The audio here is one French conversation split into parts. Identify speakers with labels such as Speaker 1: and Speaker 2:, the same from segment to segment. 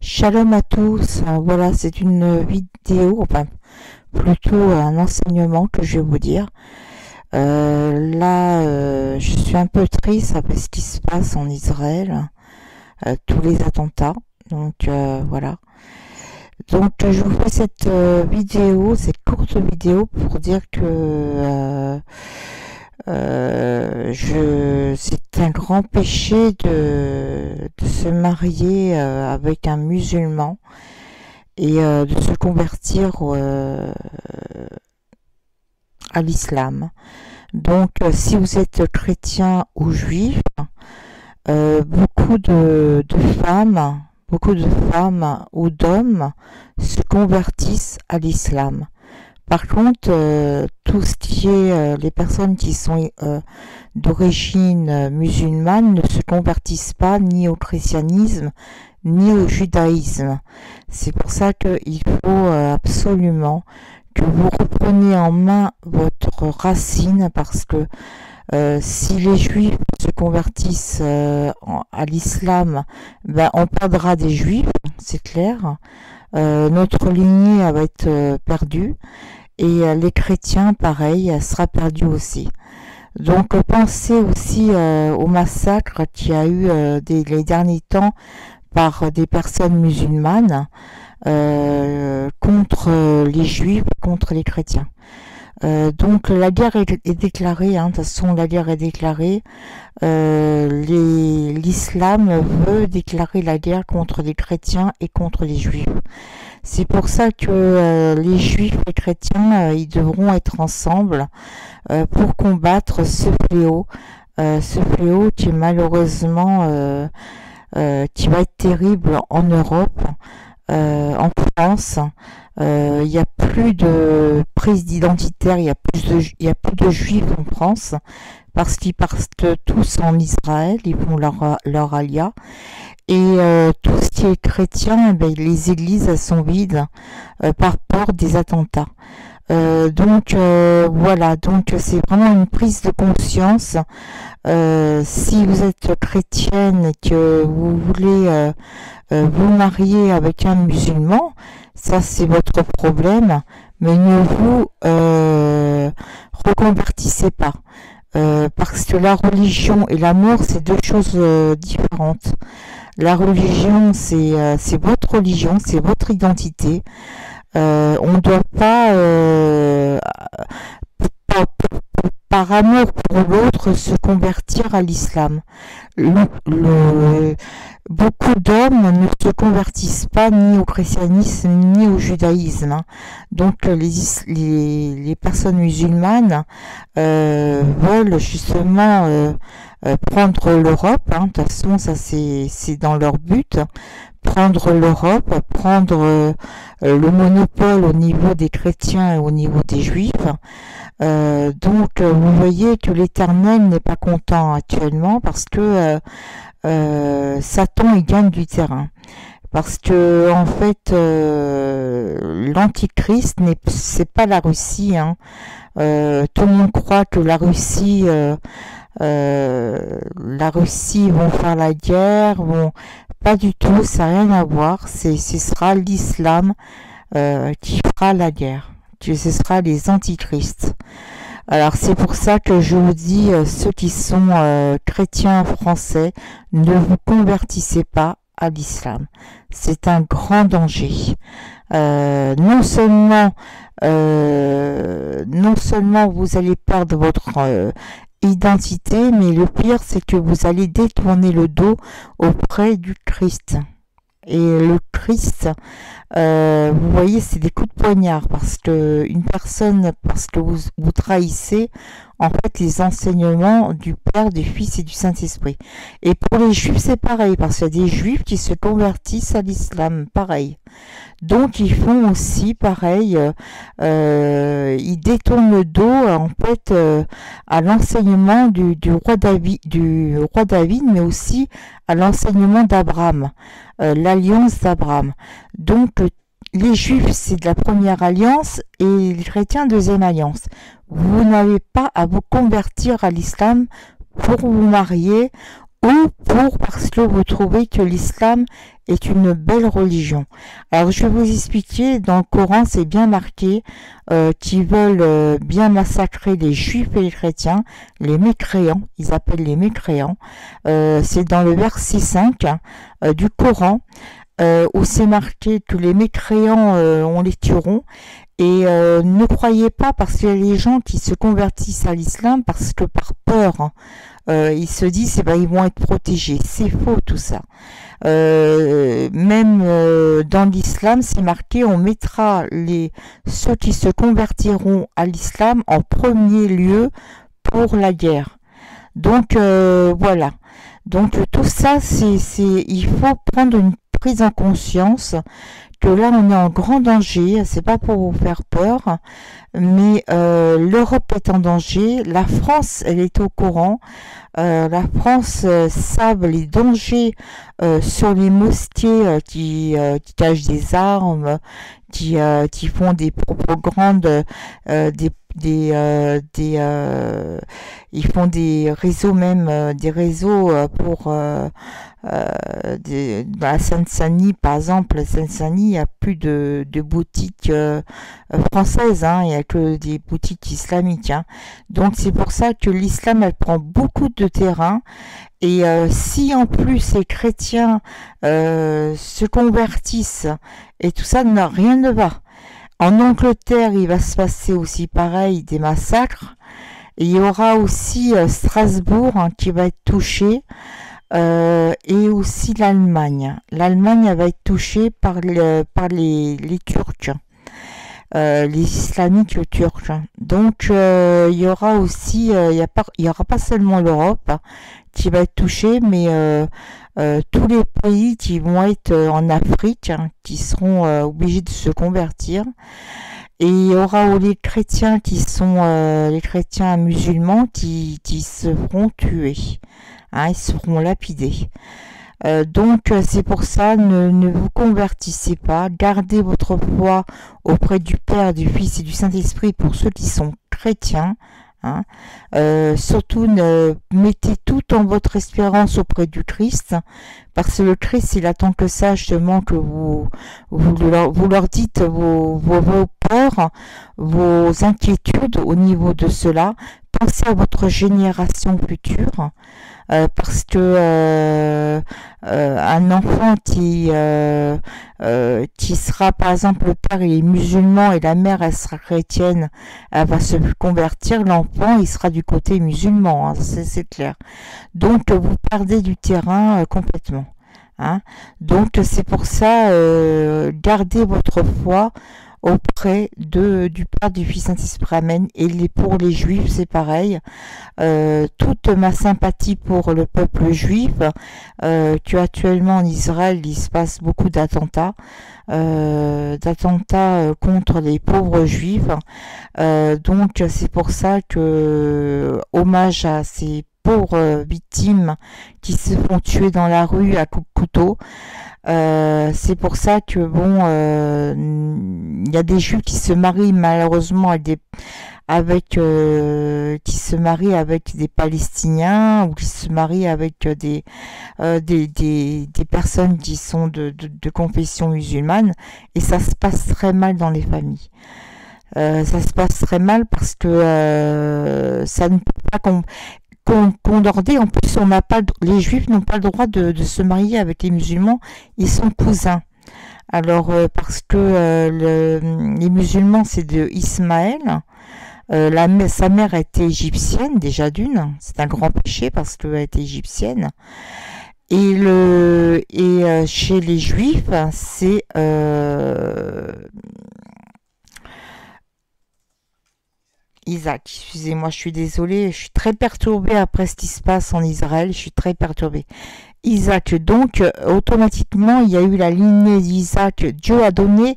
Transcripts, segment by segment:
Speaker 1: Shalom à tous. Voilà, c'est une vidéo, enfin plutôt un enseignement que je vais vous dire. Je suis un peu triste après ce qui se passe en Israël, tous les attentats. Donc voilà. Donc je vous fais cette vidéo, cette courte vidéo pour dire que c'est un grand péché de se marier avec un musulman et de se convertir à l'islam. Donc, si vous êtes chrétien ou juif, beaucoup de femmes ou d'hommes se convertissent à l'islam. Par contre, tout ce qui est les personnes qui sont d'origine musulmane ne se convertissent pas ni au christianisme ni au judaïsme. C'est pour ça qu'il faut absolument que vous repreniez en main votre racine, parce que si les juifs se convertissent à l'islam, ben, on perdra des juifs, c'est clair. Notre lignée va être perdue, et les chrétiens, pareil, sera perdu aussi. Donc pensez aussi au massacre qu'il y a eu les derniers temps par des personnes musulmanes contre les juifs, contre les chrétiens. Donc la guerre est déclarée, hein, de toute façon la guerre est déclarée. L'islam veut déclarer la guerre contre les chrétiens et contre les juifs. C'est pour ça que les juifs et les chrétiens, ils devront être ensemble pour combattre ce fléau qui est malheureusement qui va être terrible en Europe, en France. Il n'y a plus de prise d'identitaire, il y a plus de juifs en France, parce qu'ils partent tous en Israël, ils font leur alia. Et tout ce qui est chrétien, eh bien, les églises elles sont vides par peur des attentats. Donc voilà, donc c'est vraiment une prise de conscience. Si vous êtes chrétienne et que vous voulez vous marier avec un musulman, ça c'est votre problème, mais ne vous reconvertissez pas. Parce que la religion et l'amour, c'est deux choses différentes. La religion, c'est votre religion, c'est votre identité. On ne doit pas, par amour pour l'autre, se convertir à l'islam. Beaucoup d'hommes ne se convertissent pas ni au christianisme ni au judaïsme, hein. Donc les personnes musulmanes veulent justement prendre l'Europe, hein. De toute façon ça c'est dans leur but, prendre l'Europe, prendre le monopole au niveau des chrétiens et au niveau des juifs. Donc vous voyez que l'Éternel n'est pas content actuellement, parce que Satan il gagne du terrain, parce que en fait l'antichrist c'est pas la Russie, hein. Tout le monde croit que la Russie vont faire la guerre, pas du tout, ça n'a rien à voir. Ce sera l'islam qui fera la guerre, ce sera les antichrists. Alors c'est pour ça que je vous dis, ceux qui sont chrétiens français, ne vous convertissez pas à l'islam. C'est un grand danger. Non seulement vous allez perdre votre identité, mais le pire c'est que vous allez détourner le dos auprès du Christ. Et le Christ, vous voyez, c'est des coups de poignard, parce que vous trahissez en fait les enseignements du Père, du Fils et du Saint-Esprit. Et pour les Juifs, c'est pareil, parce qu'il y a des Juifs qui se convertissent à l'islam, pareil. Donc ils font aussi pareil, ils détournent le dos en fait à l'enseignement du roi David, mais aussi à l'enseignement d'Abraham, l'alliance d'Abraham. Donc les Juifs c'est de la première alliance et les chrétiens deuxième alliance. Vous n'avez pas à vous convertir à l'islam pour vous marier ou pour parce que vous trouvez que l'islam est une belle religion. Alors je vais vous expliquer, dans le Coran c'est bien marqué qu'ils veulent bien massacrer les juifs et les chrétiens, les mécréants, ils appellent les mécréants. C'est dans le verset 5 du Coran où c'est marqué que les mécréants on les tueront. Et ne croyez pas, parce qu'il y a des gens qui se convertissent à l'islam parce que par peur, hein, ils se disent eh ben, ils vont être protégés. C'est faux tout ça. Même dans l'islam, c'est marqué on mettra ceux qui se convertiront à l'islam en premier lieu pour la guerre. Donc voilà. Donc tout ça, il faut prendre une prise en conscience que là on est en grand danger, c'est pas pour vous faire peur, mais l'Europe est en danger, la France elle est au courant, la France savent les dangers sur les mosquées qui cachent des armes, qui font des propagandes, ils font des réseaux même, des réseaux pour à Seine-Saint-Denis, par exemple, à Seine-Saint-Denis, il n'y a plus de boutiques françaises, hein, il n'y a que des boutiques islamiques. Hein. Donc c'est pour ça que l'islam, elle prend beaucoup de terrain. Et si en plus les chrétiens se convertissent et tout ça, non, rien ne va. En Angleterre, il va se passer aussi pareil, des massacres. Et il y aura aussi Strasbourg hein, qui va être touché. Et aussi l'Allemagne. L'Allemagne va être touchée par les Turcs, les islamiques turcs. Donc il y aura aussi, il y aura pas seulement l'Europe qui va être touchée, mais tous les pays qui vont être en Afrique, hein, qui seront obligés de se convertir. Et il y aura les chrétiens qui sont les chrétiens musulmans qui se feront tuer. Hein, ils seront lapidés. Donc c'est pour ça, ne vous convertissez pas, gardez votre foi auprès du Père, du Fils et du Saint-Esprit pour ceux qui sont chrétiens. Hein. Surtout mettez tout en votre espérance auprès du Christ, parce que le Christ il attend que ça justement que vous leur dites vos peurs, vos inquiétudes au niveau de cela. Pensez à votre génération future, parce que un enfant qui sera par exemple le père il est musulman et la mère elle sera chrétienne, elle va se convertir, l'enfant il sera du côté musulman, hein, c'est clair. Donc vous perdez du terrain complètement. Hein. Donc c'est pour ça, gardez votre foi auprès du Père, du Fils, Saint-Esprit, Amen. Et pour les Juifs, c'est pareil. Toute ma sympathie pour le peuple juif, que actuellement en Israël, il se passe beaucoup d'attentats, contre les pauvres juifs. Donc c'est pour ça que hommage à ces pauvres victimes qui se font tuer dans la rue à coups de couteau. C'est pour ça que bon, il y a des juifs qui se marient malheureusement qui se marient avec des Palestiniens ou qui se marient avec des personnes qui sont de confession musulmane, et ça se passe très mal dans les familles. Ça se passe très mal parce que ça ne peut pas concorder. En plus, les juifs n'ont pas le droit de se marier avec les musulmans, ils sont cousins. Alors, parce que les musulmans, c'est de Ismaël. Sa mère était égyptienne, déjà d'une. C'est un grand péché parce qu'elle était égyptienne. Et chez les juifs, c'est Isaac. Excusez-moi, je suis désolée, je suis très perturbée après ce qui se passe en Israël, je suis très perturbée. Isaac, donc automatiquement il y a eu la lignée d'Isaac, Dieu a donné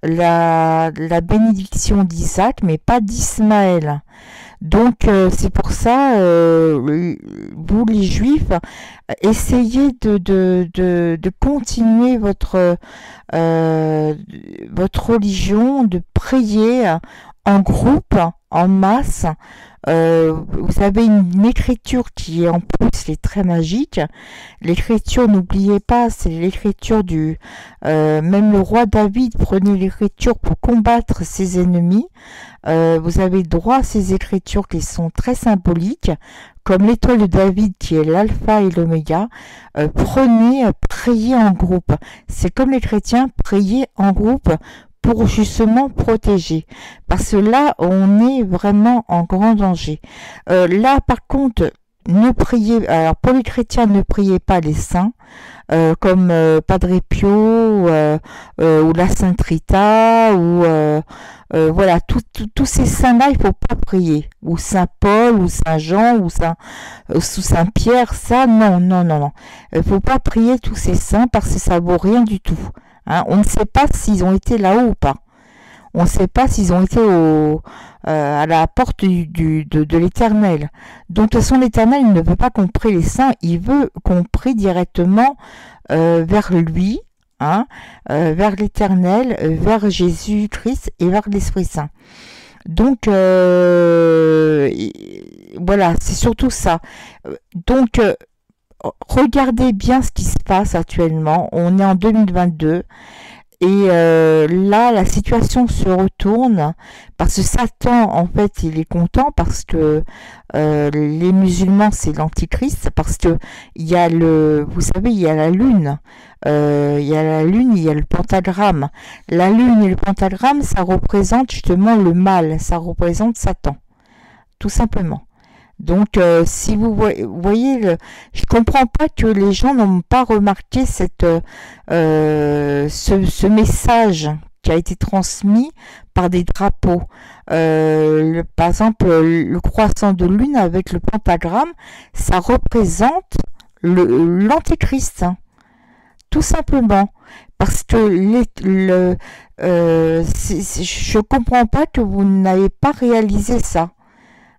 Speaker 1: la bénédiction d'Isaac mais pas d'Ismaël. Donc c'est pour ça, vous les juifs, essayez de continuer votre religion, de prier en groupe, en masse. Vous avez une écriture qui est en plus est très magique. L'écriture, n'oubliez pas, c'est l'écriture du... même le roi David prenait l'écriture pour combattre ses ennemis. Vous avez droit à ces écritures qui sont très symboliques, comme l'étoile de David qui est l'alpha et l'oméga. Priez en groupe. C'est comme les chrétiens, priez en groupe pour justement protéger. Parce que là, on est vraiment en grand danger. Là, par contre, ne priez, alors pour les chrétiens, ne priez pas les saints, comme Padre Pio, ou la Sainte Rita, ou voilà, tous ces saints-là, il faut pas prier. Ou Saint Paul, ou Saint Jean, ou Saint Pierre, ça, non, non, non, non. Il faut pas prier tous ces saints parce que ça vaut rien du tout. Hein, on ne sait pas s'ils ont été là-haut ou pas. On ne sait pas s'ils ont été à la porte de l'Éternel. Donc, de toute façon, l'Éternel, il ne veut pas qu'on prie les saints, il veut qu'on prie directement vers lui, hein, vers l'Éternel, vers Jésus-Christ et vers l'Esprit Saint. Donc, voilà, c'est surtout ça. Donc, regardez bien ce qui se passe actuellement. On est en 2022 et là, la situation se retourne parce que Satan, en fait, il est content parce que les musulmans, c'est l'antichrist, parce que il y a vous savez, il y a la lune. Il y a la lune, il y a le pentagramme. La lune et le pentagramme, ça représente justement le mal, ça représente Satan, tout simplement. Donc, si vous voyez, je comprends pas que les gens n'ont pas remarqué ce message qui a été transmis par des drapeaux. Par exemple, le croissant de lune avec le pentagramme, ça représente l'antéchrist, hein, tout simplement. Parce que je comprends pas que vous n'avez pas réalisé ça.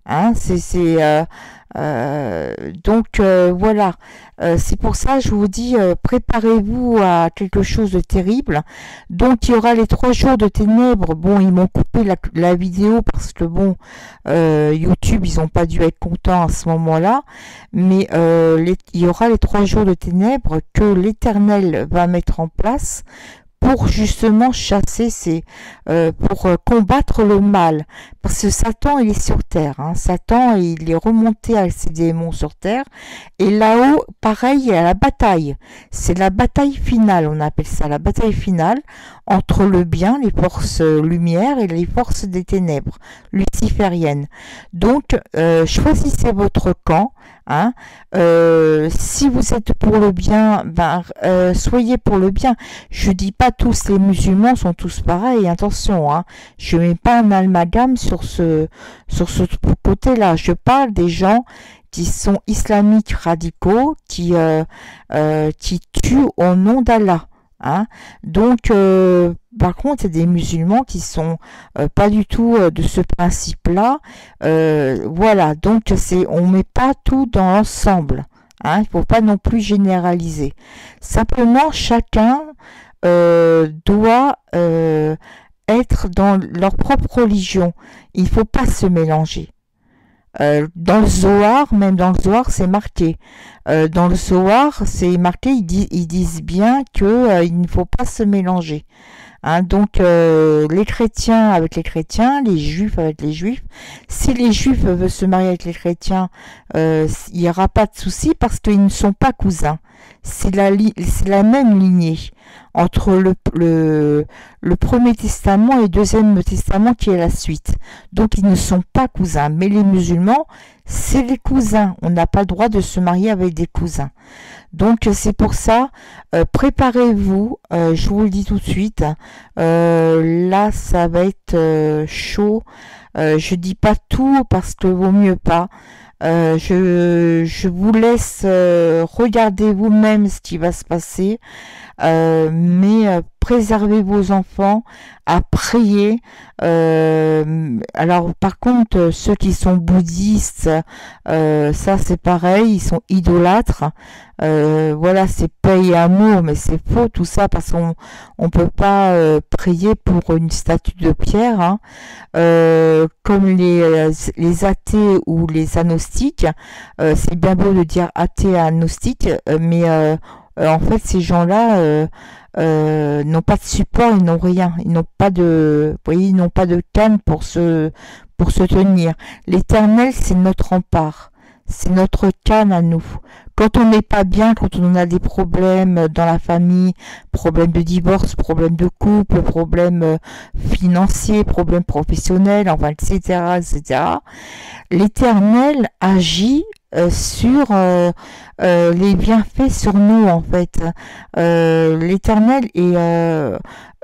Speaker 1: Hein, donc voilà, c'est pour ça que je vous dis, préparez-vous à quelque chose de terrible. Donc il y aura les 3 jours de ténèbres. Bon, ils m'ont coupé la vidéo parce que bon, YouTube, ils n'ont pas dû être contents à ce moment-là, mais il y aura les 3 jours de ténèbres que l'Éternel va mettre en place pour justement chasser pour combattre le mal. Parce que Satan, il est sur terre. Hein. Satan, il est remonté avec ses démons sur terre. Et là-haut, pareil, il y a la bataille. C'est la bataille finale, on appelle ça la bataille finale, entre le bien, les forces lumière, et les forces des ténèbres, lucifériennes. Donc, choisissez votre camp. Hein. Si vous êtes pour le bien, soyez pour le bien. Je dis pas tous les musulmans sont tous pareils, attention, hein. Je mets pas un amalgame sur ce côté-là. Je parle des gens qui sont islamiques radicaux, qui tuent au nom d'Allah. Hein. Donc, par contre, c'est des musulmans qui sont pas du tout de ce principe-là. Voilà, donc on met pas tout dans l'ensemble. Hein. Il faut pas non plus généraliser. Simplement, chacun doit être dans leur propre religion. Il faut pas se mélanger. Dans le Zohar, même dans le Zohar, c'est marqué. Dans le Zohar, c'est marqué, ils disent bien que il ne faut pas se mélanger. Hein, donc les chrétiens avec les chrétiens, les juifs avec les juifs. Si les juifs veulent se marier avec les chrétiens, il n'y aura pas de souci parce qu'ils ne sont pas cousins. C'est la même lignée entre le Premier Testament et le Deuxième Testament qui est la suite. Donc ils ne sont pas cousins. Mais les musulmans, c'est les cousins. On n'a pas le droit de se marier avec des cousins. Donc c'est pour ça, préparez-vous, je vous le dis tout de suite, là ça va être chaud, je dis pas tout parce que vaut mieux pas, je vous laisse regarder vous-même ce qui va se passer. mais préservez vos enfants à prier. Alors par contre, ceux qui sont bouddhistes, ça c'est pareil, ils sont idolâtres. Voilà, c'est paix et amour, mais c'est faux tout ça parce qu'on peut pas prier pour une statue de pierre, hein. Comme les athées ou les agnostiques, c'est bien beau de dire athée et agnostique, mais en fait ces gens-là n'ont pas de support, ils n'ont rien, ils n'ont pas de, vous voyez, ils n'ont pas de canne pour se tenir. L'Éternel, c'est notre rempart, c'est notre canne à nous. Quand on n'est pas bien, quand on a des problèmes dans la famille, problèmes de divorce, problèmes de couple, problèmes financiers, problèmes professionnels, enfin, etc., etc., l'Éternel agit sur les bienfaits sur nous, en fait. L'Éternel est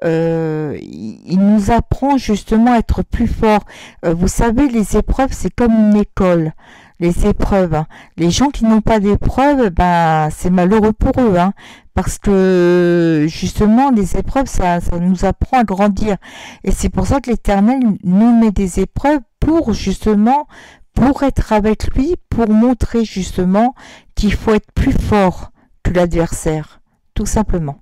Speaker 1: il nous apprend justement à être plus fort. Vous savez, les épreuves, c'est comme une école. Les épreuves, hein. Les gens qui n'ont pas d'épreuves, ben c'est malheureux pour eux, hein, parce que justement les épreuves, ça nous apprend à grandir. Et c'est pour ça que l'Éternel nous met des épreuves pour justement pour être avec lui, pour montrer justement qu'il faut être plus fort que l'adversaire, tout simplement.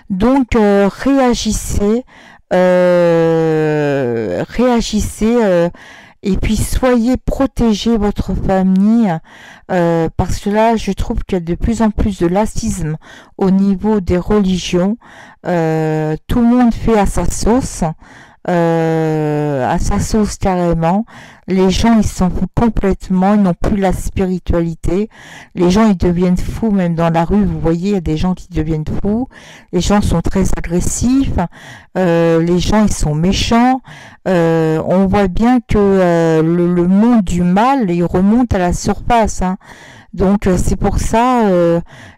Speaker 1: Donc réagissez, et puis soyez protégés votre famille, parce que là je trouve qu'il y a de plus en plus de laxisme au niveau des religions. Tout le monde fait à sa sauce carrément. Les gens ils s'en foutent complètement, ils n'ont plus la spiritualité. Les gens ils deviennent fous, même dans la rue, vous voyez, il y a des gens qui deviennent fous. Les gens sont très agressifs, les gens ils sont méchants. On voit bien que le monde du mal il remonte à la surface, hein. Donc c'est pour ça,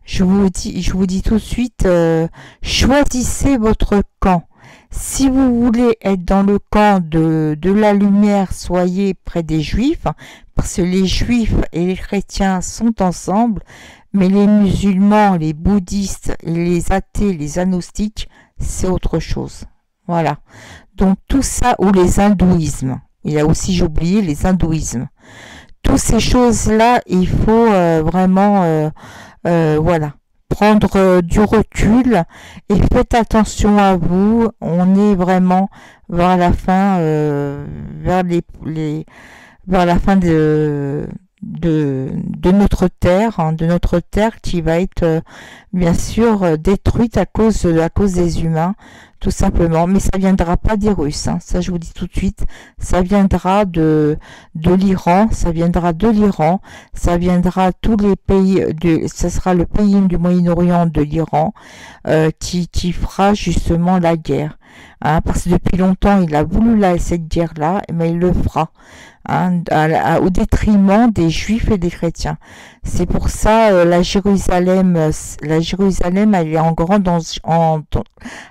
Speaker 1: je vous dis tout de suite, choisissez votre camp. Si vous voulez être dans le camp de la lumière, soyez près des juifs, parce que les juifs et les chrétiens sont ensemble, mais les musulmans, les bouddhistes, les athées, les agnostiques, c'est autre chose. Voilà. Donc tout ça, ou les hindouismes. Il y a aussi, j'ai oublié, les hindouismes. Toutes ces choses-là, il faut vraiment, voilà, prendre du recul et faites attention à vous. On est vraiment vers la fin, vers vers la fin de notre terre, hein, de notre terre qui va être bien sûr détruite à cause des humains, tout simplement. Mais ça viendra pas des Russes, hein, ça je vous dis tout de suite. Ça viendra de l'Iran, ça viendra de l'Iran, ça viendra tous les pays ça sera le pays du Moyen-Orient de l'Iran qui fera justement la guerre. Hein, parce que depuis longtemps il a voulu cette guerre-là, mais il le fera. Hein, au détriment des juifs et des chrétiens. C'est pour ça la Jérusalem, elle est en grand danger,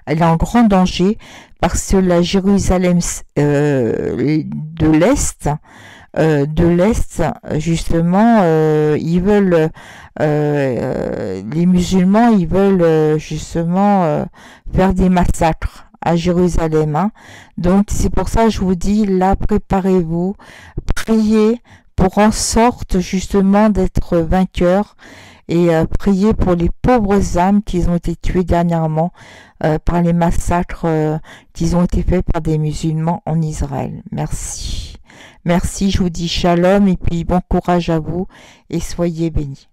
Speaker 1: elle est en grand danger parce que la Jérusalem de l'est, justement, ils veulent, les musulmans, ils veulent justement faire des massacres à Jérusalem, hein. Donc c'est pour ça que je vous dis, là, préparez-vous, priez pour en sorte justement d'être vainqueurs et priez pour les pauvres âmes qui ont été tuées dernièrement par les massacres qui ont été faits par des musulmans en Israël. Merci. Merci, je vous dis shalom et puis bon courage à vous et soyez bénis.